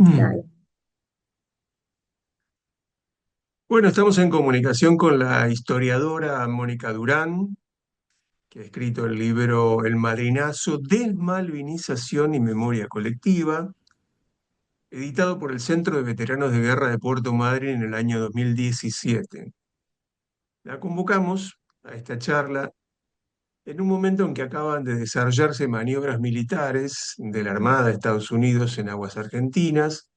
Dale. Bueno, estamos en comunicación con la historiadora Mónica Durán, que ha escrito el libro El Madrinazo, Desmalvinización y Memoria Colectiva, editado por el Centro de Veteranos de Guerra de Puerto Madryn en el año 2017. La convocamos a esta charla en un momento en que acaban de desarrollarse maniobras militares de la Armada de Estados Unidos en aguas argentinas,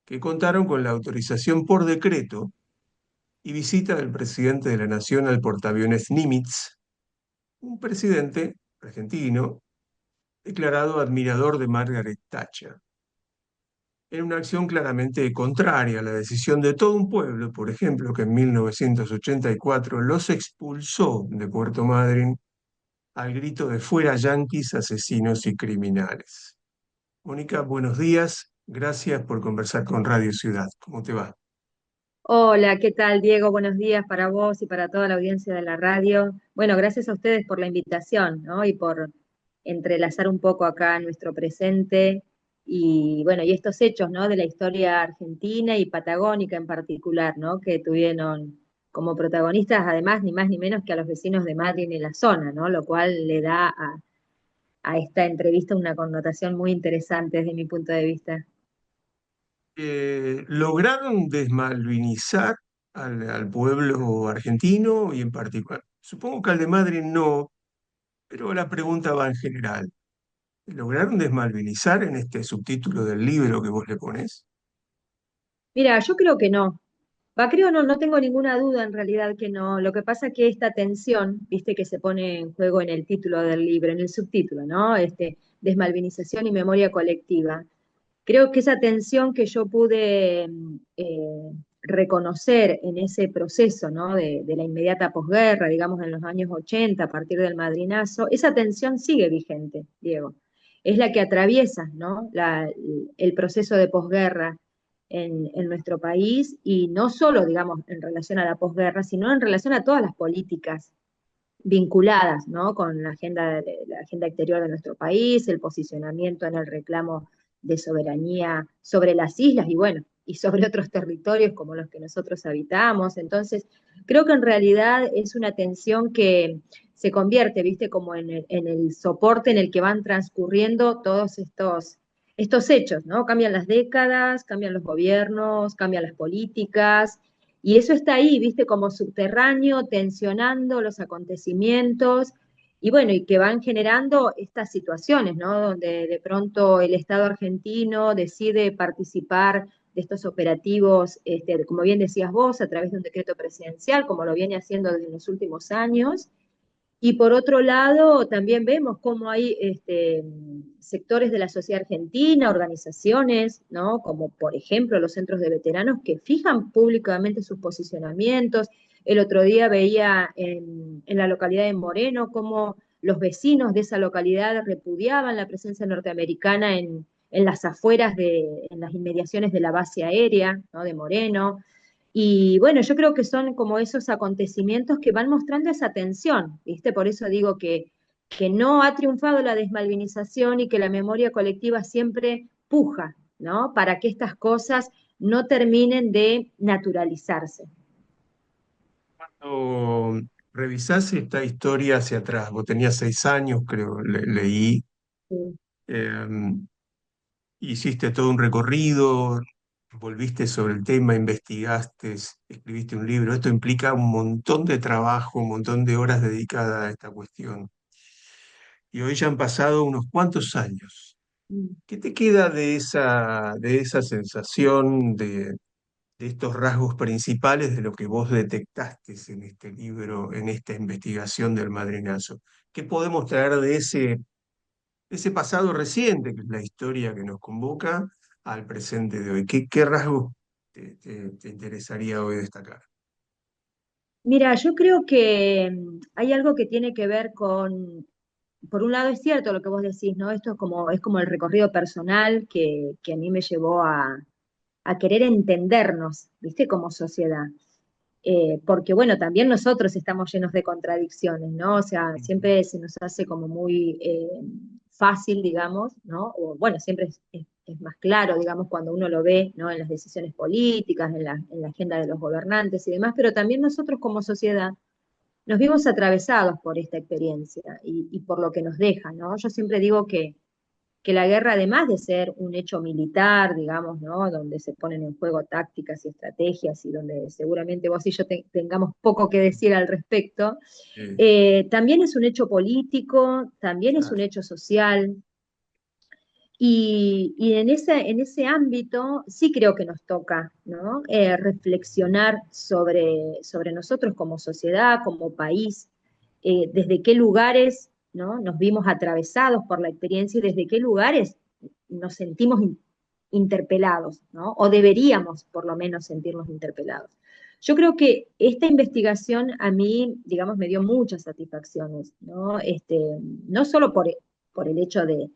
que contaron con la autorización por decreto y visita del presidente de la Nación al portaaviones Nimitz, un presidente argentino declarado admirador de Margaret Thatcher, en una acción claramente contraria a la decisión de todo un pueblo, por ejemplo, que en 1984 los expulsó de Puerto Madryn al grito de fuera yanquis, asesinos y criminales. Mónica, buenos días. Gracias por conversar con Radio Ciudad. ¿Cómo te va? Hola, ¿qué tal, Diego? Buenos días para vos y para toda la audiencia de la radio. Bueno, gracias a ustedes por la invitación, ¿no? Y por entrelazar un poco acá nuestro presente y, bueno, y estos hechos, ¿no? De la historia argentina y patagónica en particular, ¿no? Que tuvieron como protagonistas, además, ni más ni menos que a los vecinos de Madrid en la zona, ¿no? Lo cual le da a esta entrevista una connotación muy interesante desde mi punto de vista. ¿Lograron desmalvinizar al pueblo argentino y en particular? Supongo que al de Madrid no, pero la pregunta va en general. ¿Lograron desmalvinizar en este subtítulo del libro que vos le ponés? Mira, yo creo que no. Va, creo no, no tengo ninguna duda en realidad que no. Lo que pasa que esta tensión, viste, que se pone en juego en el título del libro, en el subtítulo, ¿no? Desmalvinización y memoria colectiva. Creo que esa tensión que yo pude reconocer en ese proceso, ¿no? De la inmediata posguerra, digamos en los años 80, a partir del Madrinazo, esa tensión sigue vigente, Diego. Es la que atraviesa, ¿no? El proceso de posguerra en nuestro país y no solo, digamos, en relación a la posguerra, sino en relación a todas las políticas vinculadas, ¿no? Con la agenda exterior de nuestro país, el posicionamiento en el reclamo de soberanía sobre las islas y bueno, y sobre otros territorios como los que nosotros habitamos. Entonces, creo que en realidad es una tensión que se convierte, viste, como en el soporte en el que van transcurriendo todos estos hechos, ¿no? Cambian las décadas, cambian los gobiernos, cambian las políticas, y eso está ahí, viste, como subterráneo, tensionando los acontecimientos, y bueno, y que van generando estas situaciones, ¿no? Donde de pronto el Estado argentino decide participar de estos operativos, como bien decías vos, a través de un decreto presidencial, como lo viene haciendo desde los últimos años, y por otro lado, también vemos cómo hay sectores de la sociedad argentina, organizaciones, ¿no? Como por ejemplo los centros de veteranos que fijan públicamente sus posicionamientos. El otro día veía en la localidad de Moreno cómo los vecinos de esa localidad repudiaban la presencia norteamericana en las afueras, en las inmediaciones de la base aérea, ¿no? De Moreno. Y bueno, yo creo que son como esos acontecimientos que van mostrando esa tensión, ¿viste? Por eso digo que no ha triunfado la desmalvinización y que la memoria colectiva siempre puja, ¿no? Para que estas cosas no terminen de naturalizarse. Cuando revisás esta historia hacia atrás, vos tenías 6 años, creo, leí, Sí. eh, hiciste todo un recorrido, volviste sobre el tema, investigaste, escribiste un libro. Esto implica un montón de trabajo, un montón de horas dedicadas a esta cuestión. Y hoy ya han pasado unos cuantos años. Mm. ¿Qué te queda de esa sensación, de estos rasgos principales de lo que vos detectaste en este libro, en esta investigación del Madrinazo? ¿Qué podemos traer de ese pasado reciente, que es la historia que nos convoca, al presente de hoy? ¿Qué rasgos te interesaría hoy destacar? Mira, yo creo que hay algo que tiene que ver por un lado es cierto lo que vos decís, ¿no? Esto es como el recorrido personal que a mí me llevó a querer entendernos, ¿viste? Como sociedad. Porque bueno, también nosotros estamos llenos de contradicciones, ¿no? O sea, siempre se nos hace como muy fácil, digamos, ¿no? O bueno, siempre es más claro, digamos, cuando uno lo ve, ¿no? En las decisiones políticas, en la agenda de los gobernantes y demás, pero también nosotros como sociedad nos vimos atravesados por esta experiencia y por lo que nos deja, ¿no? Yo siempre digo que la guerra, además de ser un hecho militar, digamos, ¿no? Donde se ponen en juego tácticas y estrategias y donde seguramente vos y yo tengamos poco que decir al respecto, Eh, también es un hecho político, también es un claro. hecho social, y en ese ámbito sí creo que nos toca, ¿no? Reflexionar sobre nosotros como sociedad, como país, desde qué lugares, ¿no? Nos vimos atravesados por la experiencia y desde qué lugares nos sentimos interpelados, ¿no? O deberíamos por lo menos sentirnos interpelados. Yo creo que esta investigación a mí, digamos, me dio muchas satisfacciones, ¿no? No solo por el hecho de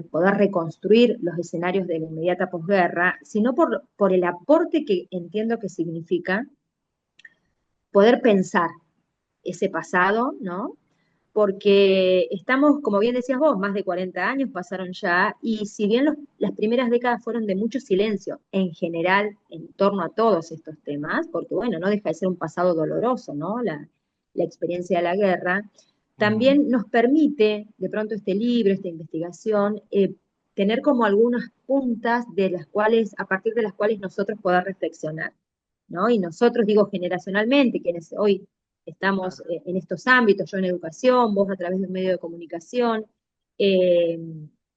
poder reconstruir los escenarios de la inmediata posguerra, sino por el aporte que entiendo que significa poder pensar ese pasado, ¿no? Porque estamos, como bien decías vos, más de 40 años pasaron ya, y si bien las primeras décadas fueron de mucho silencio, en general, en torno a todos estos temas, porque bueno, no deja de ser un pasado doloroso, ¿no? La experiencia de la guerra, Ujú. también nos permite, de pronto este libro, esta investigación, tener como algunas puntas de las cuales, a partir de las cuales nosotros poder reflexionar, ¿no? Y nosotros, digo, generacionalmente, quienes hoy estamos Claro. en estos ámbitos, yo en educación, vos a través de un medio de comunicación, eh,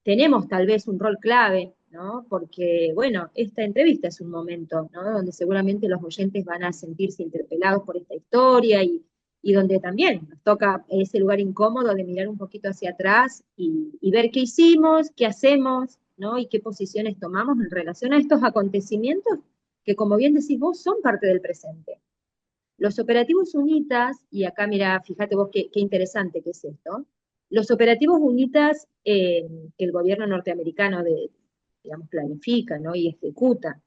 tenemos tal vez un rol clave, ¿no? Porque, bueno, esta entrevista es un momento, ¿no? Donde seguramente los oyentes van a sentirse interpelados por esta historia y donde también nos toca ese lugar incómodo de mirar un poquito hacia atrás y ver qué hicimos, qué hacemos, ¿no? Y qué posiciones tomamos en relación a estos acontecimientos que, como bien decís vos, son parte del presente. Los operativos UNITAS, y acá mira, fíjate vos qué interesante que es esto, los operativos UNITAS que el gobierno norteamericano digamos, planifica, ¿no? Y ejecuta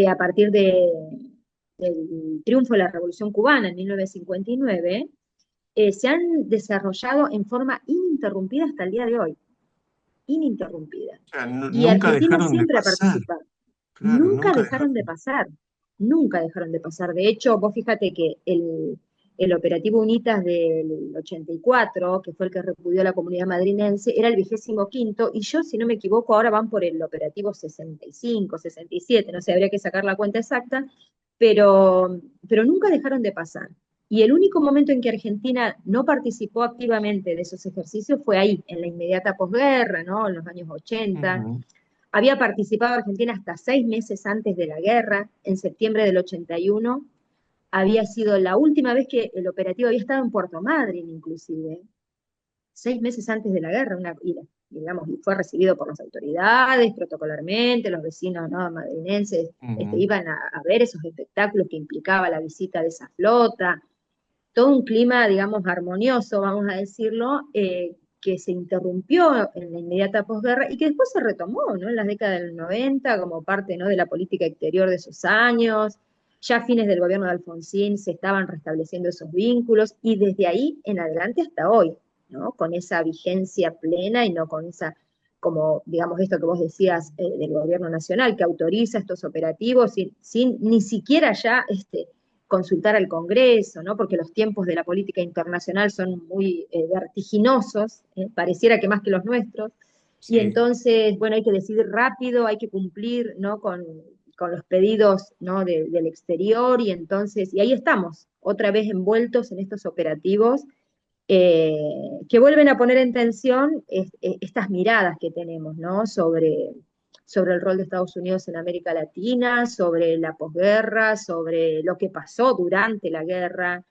a partir del triunfo de la Revolución Cubana en 1959, se han desarrollado en forma ininterrumpida hasta el día de hoy, ininterrumpida. O sea, Y nunca Argentina dejaron de siempre ha pasar, participado. claro, Nunca nunca dejaron de dejaron. pasar, nunca dejaron de pasar. De hecho, vos fíjate que el operativo UNITAS del 84, que fue el que repudió a la comunidad madrinense, era el 25.º, y yo, si no me equivoco, ahora van por el operativo 65, 67, no sé, habría que sacar la cuenta exacta, pero nunca dejaron de pasar. Y el único momento en que Argentina no participó activamente de esos ejercicios fue ahí, en la inmediata posguerra, ¿no? En los años 80. Ujú. Había participado Argentina hasta 6 meses antes de la guerra, en septiembre del 81. Había sido la última vez que el operativo había estado en Puerto Madryn, inclusive, 6 meses antes de la guerra, digamos, y fue recibido por las autoridades, protocolarmente, los vecinos, ¿no? Madrinenses Ujú. iban a ver esos espectáculos que implicaba la visita de esa flota, todo un clima, digamos, armonioso, vamos a decirlo, que se interrumpió en la inmediata posguerra y que después se retomó, ¿no? En las décadas del 90 como parte, ¿no? De la política exterior de esos años. Ya a fines del gobierno de Alfonsín se estaban restableciendo esos vínculos y desde ahí en adelante hasta hoy, ¿no? Con esa vigencia plena y no con esa, como digamos esto que vos decías del gobierno nacional, que autoriza estos operativos sin ni siquiera ya consultar al Congreso, ¿no? Porque los tiempos de la política internacional son muy vertiginosos, pareciera que más que los nuestros, y Sí. entonces, bueno, hay que decidir rápido, hay que cumplir, ¿no? Con los pedidos, ¿no? Del exterior, y entonces, y ahí estamos, otra vez envueltos en estos operativos que vuelven a poner en tensión estas miradas que tenemos, ¿no? Sobre el rol de Estados Unidos en América Latina, sobre la posguerra, sobre lo que pasó durante la guerra,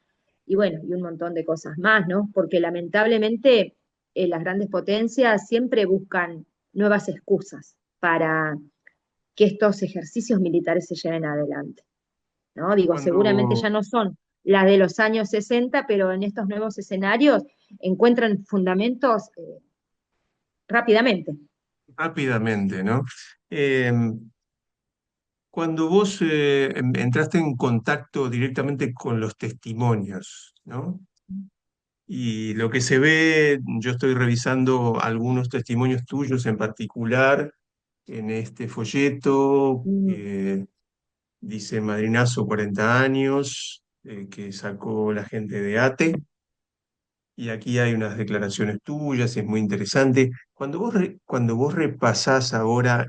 y bueno, y un montón de cosas más, ¿no? Porque lamentablemente las grandes potencias siempre buscan nuevas excusas para que estos ejercicios militares se lleven adelante. ¿No? Digo, seguramente Cuando ya no son las de los años 60, pero en estos nuevos escenarios encuentran fundamentos rápidamente. rápidamente, ¿no? Cuando vos entraste en contacto directamente con los testimonios, ¿no? Y lo que se ve, yo estoy revisando algunos testimonios tuyos en particular, en este folleto. Mm, Dice Madrinazo 40 años, que sacó la gente de ATE. Y aquí hay unas declaraciones tuyas, es muy interesante. Cuando vos repasás ahora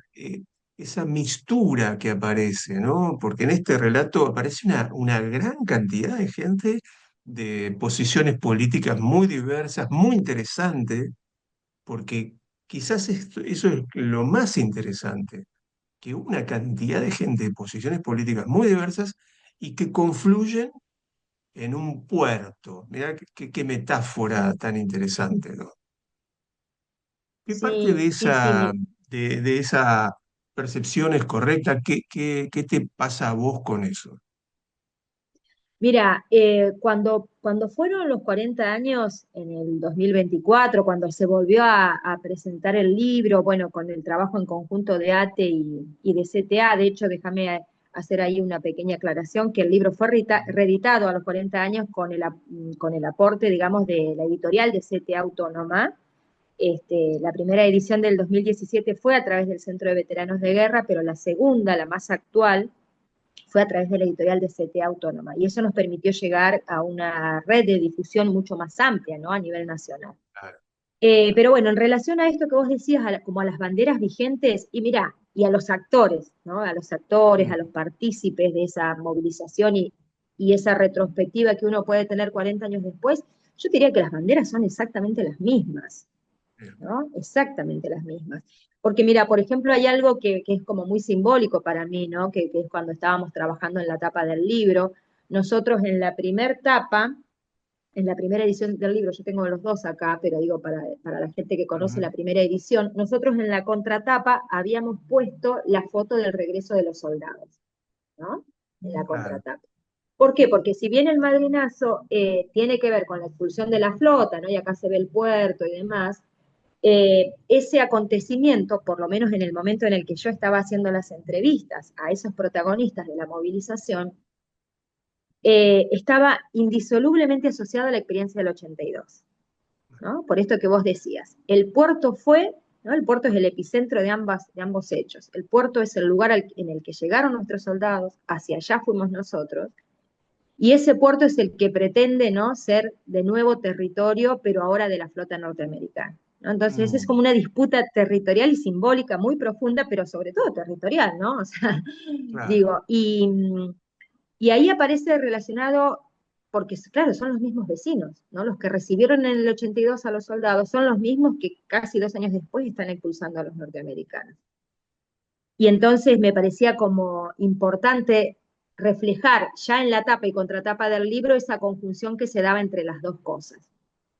esa mixtura que aparece, ¿no? Porque en este relato aparece una gran cantidad de gente de posiciones políticas muy diversas, muy interesante, porque quizás eso es lo más interesante, que una cantidad de gente de posiciones políticas muy diversas y que confluyen en un puerto. Mirá qué metáfora tan interesante, ¿no? ¿Qué parte sí, sí, sí, de esa percepción es correcta? ¿Qué te pasa a vos con eso? mira, cuando fueron los 40 años, en el 2024, cuando se volvió a presentar el libro, bueno, con el trabajo en conjunto de ATE y de CTA, de hecho, déjame hacer ahí una pequeña aclaración, que el libro fue reeditado a los 40 años con el aporte, digamos, de la editorial de CTA Autónoma. La primera edición del 2017 fue a través del Centro de Veteranos de Guerra, pero la segunda, la más actual, fue a través de la editorial de CTA Autónoma. Y eso nos permitió llegar a una red de difusión mucho más amplia, ¿no? A nivel nacional. Claro, Pero bueno, en relación a esto que vos decías, como a las banderas vigentes, y mirá, y a los actores, ¿no? A los actores, a mm, los partícipes de esa movilización y esa retrospectiva que uno puede tener 40 años después, yo diría que las banderas son exactamente las mismas. bien, ¿No? Exactamente las mismas. Porque mira, por ejemplo, hay algo que es como muy simbólico para mí, ¿no? Que es cuando estábamos trabajando en la tapa del libro. Nosotros en la primer tapa, en la primera edición del libro, yo tengo los dos acá, pero digo para la gente que conoce ujú, la primera edición, nosotros en la contratapa habíamos puesto la foto del regreso de los soldados, ¿no? En la claro, contratapa. ¿Por qué? Porque si bien el madrinazo tiene que ver con la expulsión de la flota, ¿no? Y acá se ve el puerto y demás, ese acontecimiento, por lo menos en el momento en el que yo estaba haciendo las entrevistas a esos protagonistas de la movilización, estaba indisolublemente asociado a la experiencia del 82, ¿no? Por esto que vos decías. El puerto fue, ¿no? El puerto es el epicentro de ambos hechos. El puerto es el lugar en el que llegaron nuestros soldados, hacia allá fuimos nosotros, y ese puerto es el que pretende, ¿no? Ser de nuevo territorio, pero ahora de la flota norteamericana, ¿no? Entonces es mm, como una disputa territorial y simbólica muy profunda, pero sobre todo territorial, ¿no? O sea, claro, digo, y ahí aparece relacionado, porque claro, son los mismos vecinos, ¿no? Los que recibieron en el 82 a los soldados son los mismos que casi 2 años después están expulsando a los norteamericanos. Y entonces me parecía como importante reflejar ya en la tapa y contratapa del libro esa conjunción que se daba entre las dos cosas.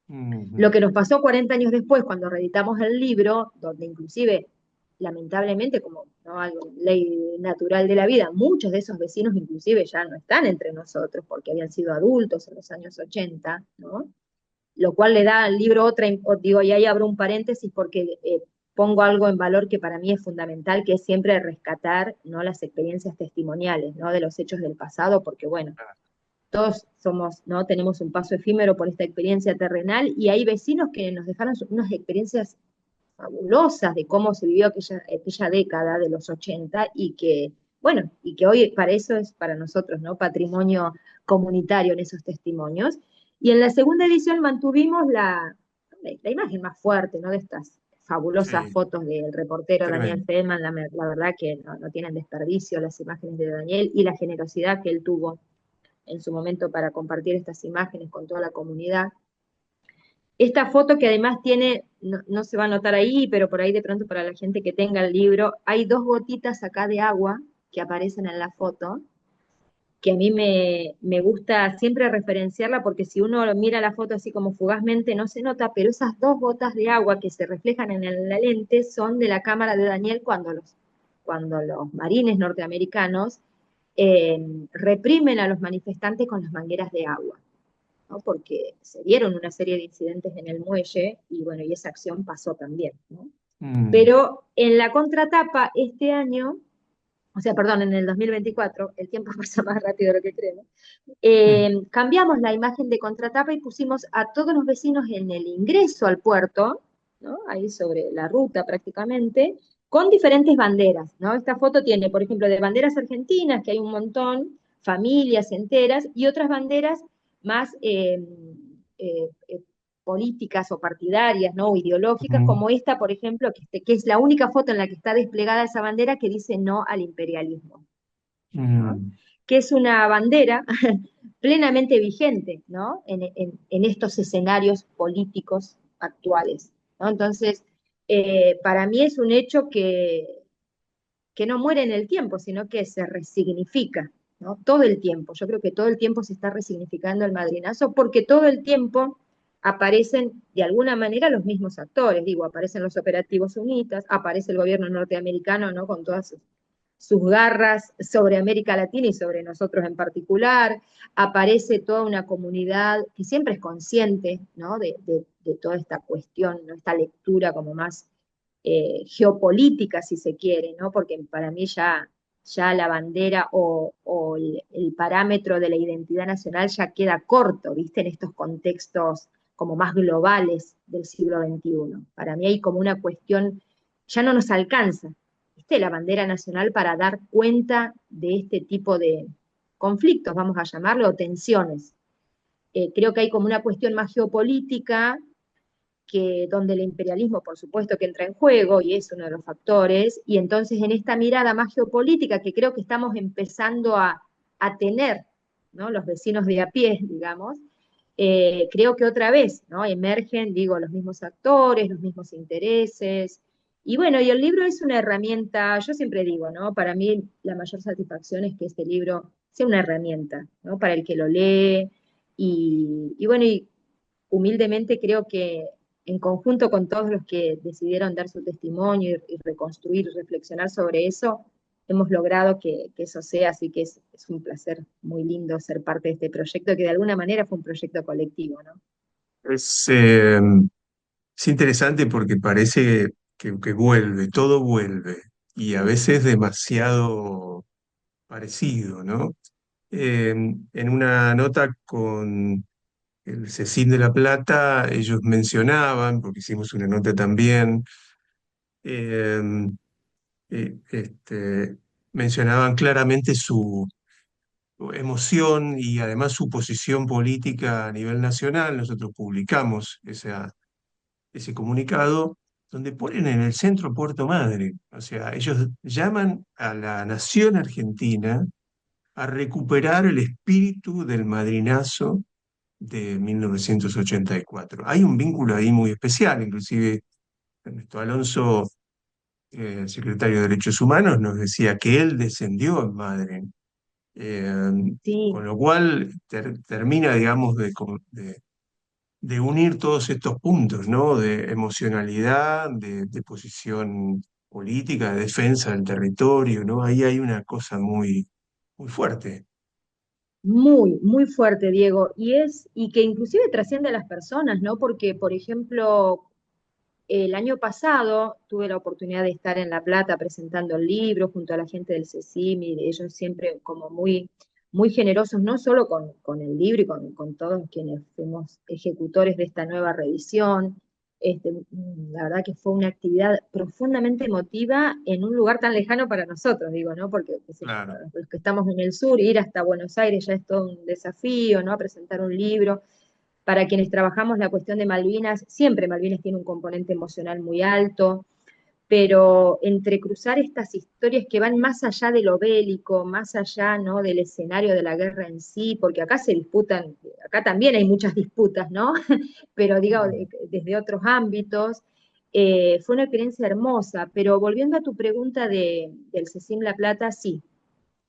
Lo ujú, que nos pasó 40 años después, cuando reeditamos el libro, donde inclusive, lamentablemente, como ¿no? Algo, ley natural de la vida, muchos de esos vecinos inclusive ya no están entre nosotros porque habían sido adultos en los años 80, ¿no? Lo cual le da al libro otra, digo, y ahí abro un paréntesis porque pongo algo en valor que para mí es fundamental, que es siempre rescatar, ¿no? Las experiencias testimoniales, ¿no? De los hechos del pasado, porque bueno, claro, todos somos, ¿no? Tenemos un paso efímero por esta experiencia terrenal y hay vecinos que nos dejaron unas experiencias fabulosas de cómo se vivió aquella década de los 80 y que, bueno, y que hoy para eso es para nosotros, ¿no? Patrimonio comunitario en esos testimonios. Y en la segunda edición mantuvimos la imagen más fuerte, ¿no? De estas fabulosas sí, fotos del reportero Daniel tremendo. Feldman, la verdad que no tienen desperdicio las imágenes de Daniel y la generosidad que él tuvo en su momento para compartir estas imágenes con toda la comunidad. Esta foto que además tiene, no se va a notar ahí, pero por ahí de pronto para la gente que tenga el libro, hay dos gotitas acá de agua que aparecen en la foto, que a mí me gusta siempre referenciarla porque si uno mira la foto así como fugazmente no se nota, pero esas dos gotas de agua que se reflejan en la lente son de la cámara de Daniel cuando los marines norteamericanos reprimen a los manifestantes con las mangueras de agua, ¿no? Porque se dieron una serie de incidentes en el muelle y bueno, y esa acción pasó también, ¿no? Mm, Pero en la contratapa este año, o sea, perdón, en el 2024, el tiempo pasa más rápido de lo que creemos, mm, cambiamos la imagen de contratapa y pusimos a todos los vecinos en el ingreso al puerto, ¿no? Ahí sobre la ruta prácticamente, con diferentes banderas, ¿no? Esta foto tiene, por ejemplo, de banderas argentinas, que hay un montón, familias enteras, y otras banderas más eh, eh, políticas o partidarias, ¿no? O ideológicas, Mm, como esta, por ejemplo, que es la única foto en la que está desplegada esa bandera que dice no al imperialismo, ¿no? mm, Que es una bandera plenamente vigente, ¿no? En estos escenarios políticos actuales, ¿no? Entonces, para mí es un hecho que no muere en el tiempo, sino que se resignifica, ¿no? Todo el tiempo. Yo creo que todo el tiempo se está resignificando el madrinazo porque todo el tiempo aparecen de alguna manera los mismos actores. Digo, aparecen los operativos UNITAS, aparece el gobierno norteamericano, ¿no? Con todas sus garras sobre América Latina y sobre nosotros en particular, aparece toda una comunidad que siempre es consciente, ¿no? De toda esta cuestión, ¿no? Esta lectura como más geopolítica, si se quiere, ¿no? Porque para mí ya la bandera o el parámetro de la identidad nacional ya queda corto, ¿viste? En estos contextos como más globales del siglo XXI. Para mí hay como una cuestión, ya no nos alcanza, ¿viste? La bandera nacional para dar cuenta de este tipo de conflictos, vamos a llamarlo, o tensiones. Creo que hay como una cuestión más geopolítica que donde el imperialismo, por supuesto, que entra en juego y es uno de los factores, y entonces en esta mirada más geopolítica que creo que estamos empezando a tener, ¿no? Los vecinos de a pie, digamos, creo que otra vez, ¿no? Emergen, digo, los mismos actores, los mismos intereses, y bueno, y el libro es una herramienta, yo siempre digo, ¿no? Para mí la mayor satisfacción es que este libro sea una herramienta, ¿no? Para el que lo lee, y bueno, y humildemente creo que en conjunto con todos los que decidieron dar su testimonio y reconstruir, reflexionar sobre eso, hemos logrado que eso sea, así que es un placer muy lindo ser parte de este proyecto, que de alguna manera fue un proyecto colectivo, ¿no? Es, es interesante porque parece que vuelve, todo vuelve, y a veces demasiado parecido, ¿no? En una nota con el CECIN de La Plata, ellos mencionaban, porque hicimos una nota también, eh, mencionaban claramente su emoción y además su posición política a nivel nacional. Nosotros publicamos ese comunicado donde ponen en el centro Puerto Madre. O sea, ellos llaman a la nación argentina a recuperar el espíritu del madrinazo de 1984. Hay un vínculo ahí muy especial, inclusive Ernesto Alonso, secretario de Derechos Humanos, nos decía que él descendió en Madre. Eh, Sí, con lo cual termina, digamos, de unir todos estos puntos, ¿no? De emocionalidad, de posición política, de defensa del territorio, ¿no? Ahí hay una cosa muy, muy fuerte. muy, muy fuerte, Diego, y que inclusive trasciende a las personas, ¿no? Porque, por ejemplo, el año pasado tuve la oportunidad de estar en La Plata presentando el libro junto a la gente del CECIM y ellos siempre como muy, muy generosos, no solo con el libro y con todos quienes fuimos ejecutores de esta nueva revisión. La verdad que fue una actividad profundamente emotiva en un lugar tan lejano para nosotros, digo, ¿no? Porque, qué sé yo, Claro. para los que estamos en el sur, ir hasta Buenos Aires ya es todo un desafío, ¿no? A presentar un libro. Para quienes trabajamos la cuestión de Malvinas, siempre Malvinas tiene un componente emocional muy alto, pero entre cruzar estas historias que van más allá de lo bélico, más allá, ¿no? Del escenario de la guerra en sí, porque acá se disputan, acá también hay muchas disputas, ¿no? Pero digo, Mm. desde otros ámbitos. Fue una experiencia hermosa, pero volviendo a tu pregunta del CECIM La Plata, sí.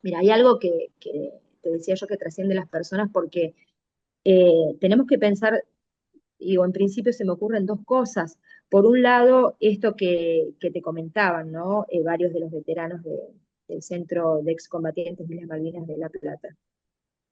Mira, hay algo que te decía yo que trasciende las personas porque tenemos que pensar, digo, en principio se me ocurren dos cosas. Por un lado, esto que te comentaban, ¿no? Varios de los veteranos del Centro de Excombatientes de las Malvinas de La Plata,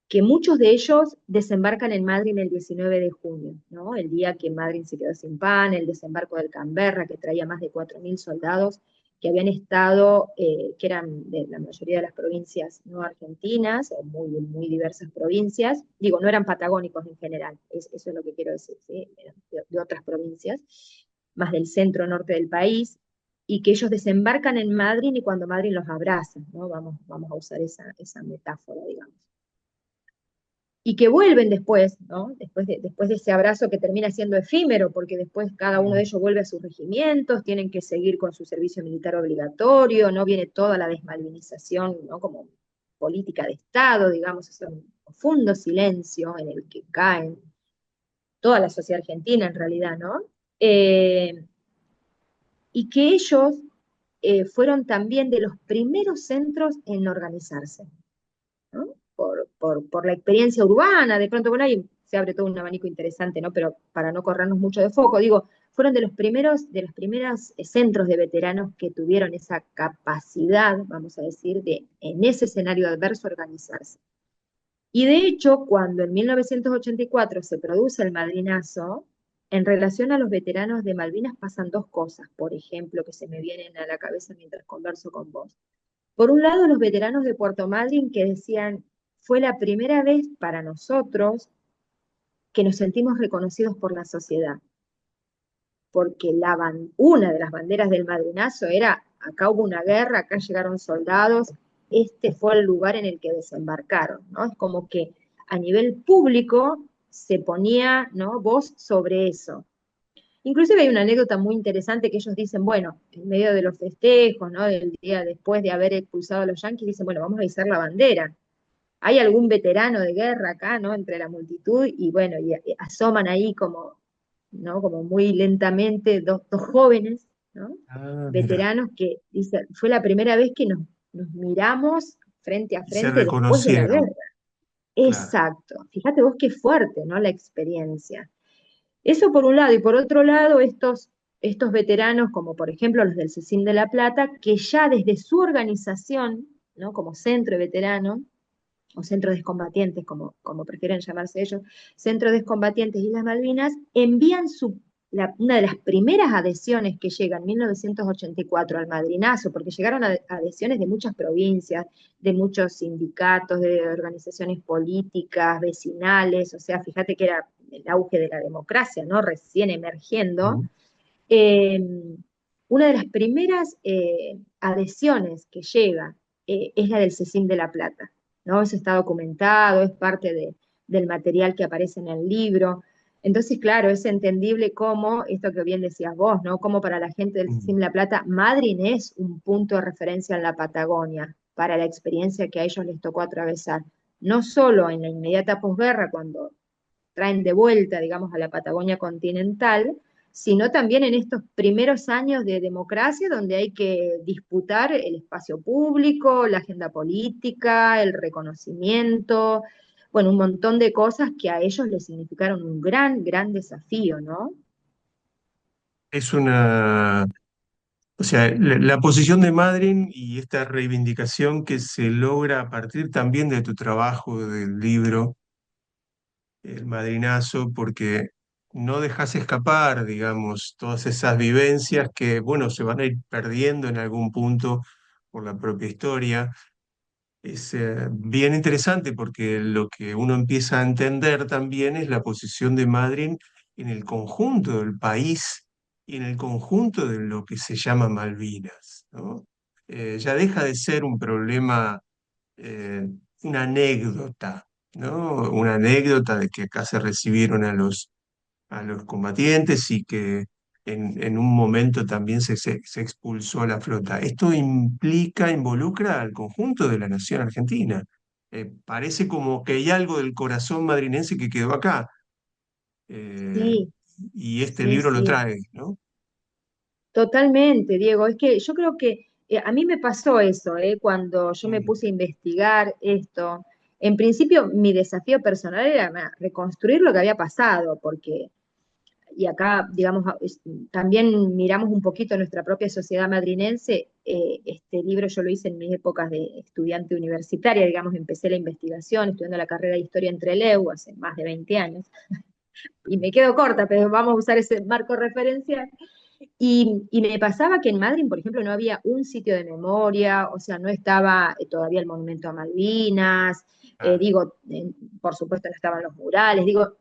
que muchos de ellos desembarcan en Madrid el 19 de junio, ¿no? El día que Madrid se quedó sin pan, el desembarco del Canberra, que traía más de 4.000 soldados que habían estado, que eran de la mayoría de las provincias no argentinas, o muy, muy diversas provincias, digo, no eran patagónicos en general, eso es lo que quiero decir, ¿sí? Eran de otras provincias, más del centro norte del país, y que ellos desembarcan en Madrid y cuando Madrid los abraza, ¿no? Vamos a usar esa metáfora, digamos. Y que vuelven después, ¿no? Después de ese abrazo que termina siendo efímero, porque después cada uno de Mm. ellos vuelve a sus regimientos, tienen que seguir con su servicio militar obligatorio, no viene toda la desmalvinización, ¿no? Como política de Estado, digamos, es un profundo silencio en el que caen toda la sociedad argentina en realidad, ¿no? Eh, y que ellos fueron también de los primeros centros en organizarse, ¿no? Por la experiencia urbana, de pronto, bueno, ahí se abre todo un abanico interesante, ¿no? Pero para no corrernos mucho de foco, digo, fueron de los primeros centros de veteranos que tuvieron esa capacidad, vamos a decir, de en ese escenario adverso organizarse. Y de hecho, cuando en 1984 se produce el Madrinazo, en relación a los veteranos de Malvinas pasan dos cosas, por ejemplo, que se me vienen a la cabeza mientras converso con vos. Por un lado, los veteranos de Puerto Madryn que decían, fue la primera vez para nosotros que nos sentimos reconocidos por la sociedad, porque una de las banderas del madrinazo era, acá hubo una guerra, acá llegaron soldados, este fue el lugar en el que desembarcaron, ¿no? Es como que a nivel público se ponía, ¿no?, voz sobre eso. Inclusive hay una anécdota muy interesante que ellos dicen, bueno, en medio de los festejos, ¿no?, del día después de haber expulsado a los yanquis, dicen, bueno, vamos a izar la bandera. Hay algún veterano de guerra acá, ¿no?, entre la multitud, y bueno, y asoman ahí como, ¿no?, como muy lentamente dos jóvenes, ¿no?, Ah, mira, veteranos que dicen, fue la primera vez que nos miramos frente a y se frente después de la reconocieron, guerra. claro. Exacto. Fíjate vos qué fuerte, ¿no?, la experiencia. Eso por un lado, y por otro lado, estos veteranos, como por ejemplo los del CECIM de La Plata, que ya desde su organización, ¿no?, como centro de veteranos, o centro de combatientes, como prefieren llamarse ellos, centro de combatientes Islas Malvinas, envían una de las primeras adhesiones que llegan en 1984 al madrinazo, porque llegaron adhesiones de muchas provincias, de muchos sindicatos, de organizaciones políticas, vecinales, o sea, fíjate que era el auge de la democracia, ¿no?, recién emergiendo. Mm. eh, una de las primeras adhesiones que llega es la del CECIM de La Plata, ¿no? Eso está documentado, es parte del material que aparece en el libro. Entonces, claro, es entendible cómo, esto que bien decías vos, ¿no?, cómo para la gente del Mm. CECIM La Plata, Madryn es un punto de referencia en la Patagonia, para la experiencia que a ellos les tocó atravesar. No solo en la inmediata posguerra, cuando traen de vuelta, digamos, a la Patagonia continental, sino también en estos primeros años de democracia donde hay que disputar el espacio público, la agenda política, el reconocimiento, bueno, un montón de cosas que a ellos les significaron un gran, gran desafío, ¿no? Es una, o sea, la posición de Madryn y esta reivindicación que se logra a partir también de tu trabajo del libro, El Madrinazo, porque no dejas escapar, digamos, todas esas vivencias que, bueno, se van a ir perdiendo en algún punto por la propia historia. Es bien interesante porque lo que uno empieza a entender también es la posición de Madryn en el conjunto del país y en el conjunto de lo que se llama Malvinas, ¿no? Ya deja de ser un problema, eh, una anécdota, ¿no? Una anécdota de que acá se recibieron a los combatientes y que en un momento también se expulsó a la flota. Esto involucra al conjunto de la nación argentina. Parece como que hay algo del corazón madrinense que quedó acá, eh, Sí, y este sí, libro lo sí. trae, ¿no? Totalmente, Diego. Es que yo creo que a mí me pasó eso, cuando yo me Mm. puse a investigar esto. En principio, mi desafío personal era reconstruir lo que había pasado, porque, y acá, digamos, también miramos un poquito nuestra propia sociedad madrinense. Este libro yo lo hice en mis épocas de estudiante universitaria, digamos, empecé la investigación, estudiando la carrera de Historia en Trelew hace más de 20 años, y me quedo corta, pero vamos a usar ese marco referencial. Y me pasaba que en Madrid, por ejemplo, no había un sitio de memoria, o sea, no estaba todavía el monumento a Malvinas, Ah, digo, por supuesto no estaban los murales, digo,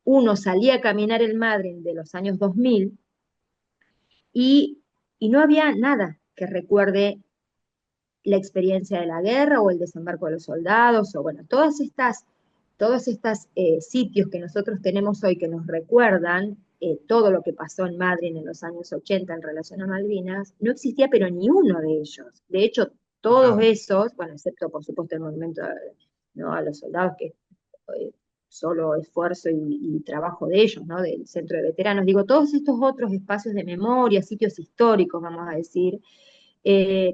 uno salía a caminar en Madrid de los años 2000 y y no había nada que recuerde la experiencia de la guerra o el desembarco de los soldados, o bueno, todos estos sitios que nosotros tenemos hoy que nos recuerdan todo lo que pasó en Madrid en los años 80 en relación a Malvinas, no existía pero ni uno de ellos. De hecho, todos Claro. esos, bueno, excepto por supuesto el monumento ¿no? a los soldados, que eh, solo esfuerzo y trabajo de ellos, ¿no? Del centro de veteranos, digo, todos estos otros espacios de memoria, sitios históricos, vamos a decir,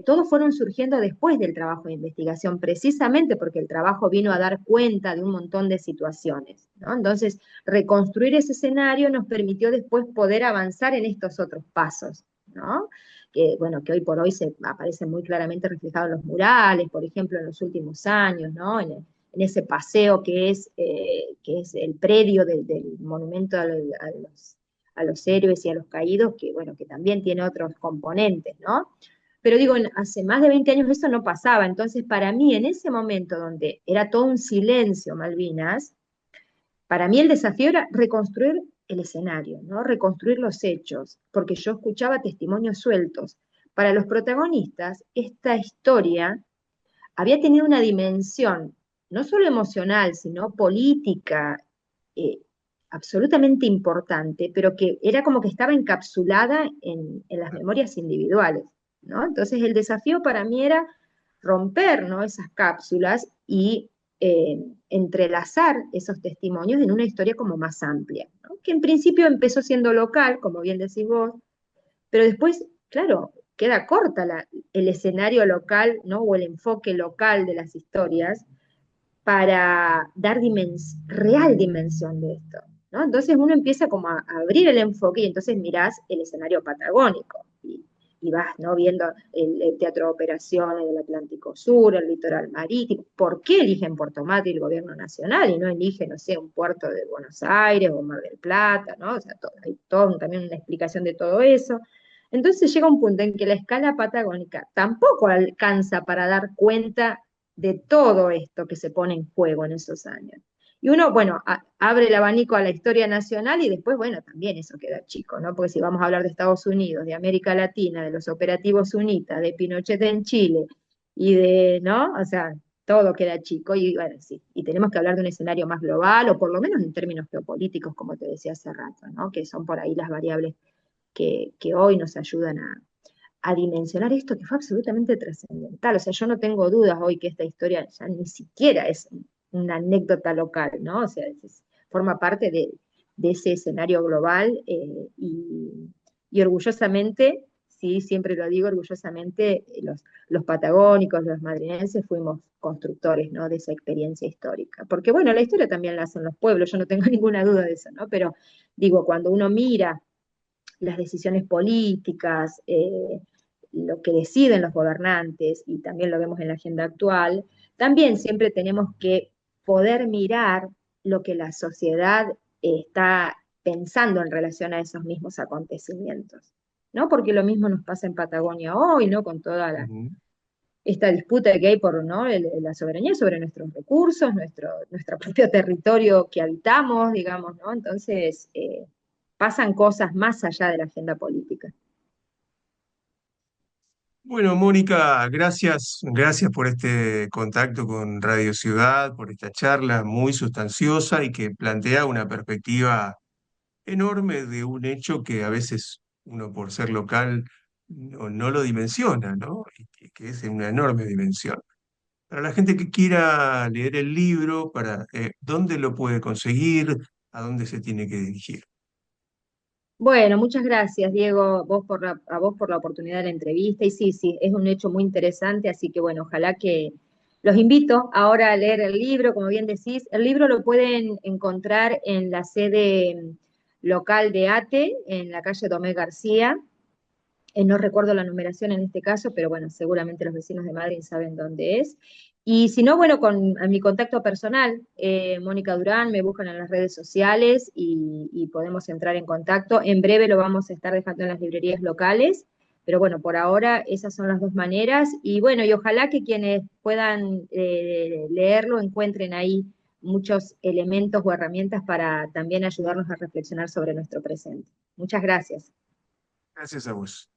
todos fueron surgiendo después del trabajo de investigación, precisamente porque el trabajo vino a dar cuenta de un montón de situaciones, ¿no? Entonces, reconstruir ese escenario nos permitió después poder avanzar en estos otros pasos, ¿no? Que, bueno, que hoy por hoy se aparecen muy claramente reflejados en los murales, por ejemplo, en los últimos años, ¿no? En ese paseo que es el predio del monumento a los héroes y a los caídos, que bueno, que también tiene otros componentes, ¿no? Pero digo, hace más de 20 años eso no pasaba, entonces para mí en ese momento donde era todo un silencio Malvinas, para mí el desafío era reconstruir el escenario, ¿no? Reconstruir los hechos, porque yo escuchaba testimonios sueltos. Para los protagonistas, esta historia había tenido una dimensión no solo emocional, sino política, eh, absolutamente importante, pero que era como que estaba encapsulada en las memorias individuales, ¿no? Entonces el desafío para mí era romper, ¿no? esas cápsulas y entrelazar esos testimonios en una historia como más amplia, ¿no? Que en principio empezó siendo local, como bien decís vos, pero después, claro, queda corta el escenario local, ¿no? O el enfoque local de las historias para dar real dimensión de esto, ¿no? Entonces uno empieza como a abrir el enfoque y entonces mirás el escenario patagónico y vas, ¿no? Viendo el Teatro de Operaciones del Atlántico Sur, el litoral marítimo. ¿Por qué eligen Puerto Madryn el gobierno nacional y no eligen, no sé, un puerto de Buenos Aires o Mar del Plata, ¿no? O sea, hay también una explicación de todo eso. Entonces llega un punto en que la escala patagónica tampoco alcanza para dar cuenta de todo esto que se pone en juego en esos años. Y uno, bueno, abre el abanico a la historia nacional y después, bueno, también eso queda chico, ¿no? Porque si vamos a hablar de Estados Unidos, de América Latina, de los operativos UNITA, de Pinochet en Chile y de, ¿no? O sea, todo queda chico y bueno, sí, y tenemos que hablar de un escenario más global o por lo menos en términos geopolíticos, como te decía hace rato, ¿no? Que son por ahí las variables que hoy nos ayudan a dimensionar esto que fue absolutamente trascendental. O sea, yo no tengo dudas hoy que esta historia ya ni siquiera es una anécdota local, ¿no? O sea, forma parte de ese escenario global y orgullosamente, sí, siempre lo digo, orgullosamente, los patagónicos, los madrinenses fuimos constructores, ¿no? De esa experiencia histórica. Porque bueno, la historia también la hacen los pueblos, yo no tengo ninguna duda de eso, ¿no? Pero digo, cuando uno mira las decisiones políticas, lo que deciden los gobernantes, y también lo vemos en la agenda actual, también siempre tenemos que poder mirar lo que la sociedad está pensando en relación a esos mismos acontecimientos, ¿no? Porque lo mismo nos pasa en Patagonia hoy, ¿no? Con toda Ujú. esta disputa que hay por, ¿no? La soberanía sobre nuestros recursos, nuestro propio territorio que habitamos, digamos, ¿no? Entonces, pasan cosas más allá de la agenda política. Bueno, Mónica, gracias por este contacto con Radio Ciudad, por esta charla muy sustanciosa y que plantea una perspectiva enorme de un hecho que a veces uno por ser local no lo dimensiona, ¿no? Y que es de una enorme dimensión. Para la gente que quiera leer el libro, ¿dónde lo puede conseguir? ¿A dónde se tiene que dirigir? Bueno, muchas gracias, Diego, a vos por la oportunidad de la entrevista. Y sí, sí, es un hecho muy interesante, así que bueno, ojalá que los invito ahora a leer el libro, como bien decís. El libro lo pueden encontrar en la sede local de ATE, en la calle Tomé García. No recuerdo la numeración en este caso, pero bueno, seguramente los vecinos de Madrid saben dónde es. Y si no, bueno, en mi contacto personal, Mónica Durán, me buscan en las redes sociales y podemos entrar en contacto. En breve lo vamos a estar dejando en las librerías locales, pero bueno, por ahora esas son las dos maneras. Y bueno, y ojalá que quienes puedan leerlo encuentren ahí muchos elementos o herramientas para también ayudarnos a reflexionar sobre nuestro presente. Muchas gracias. Gracias a vos.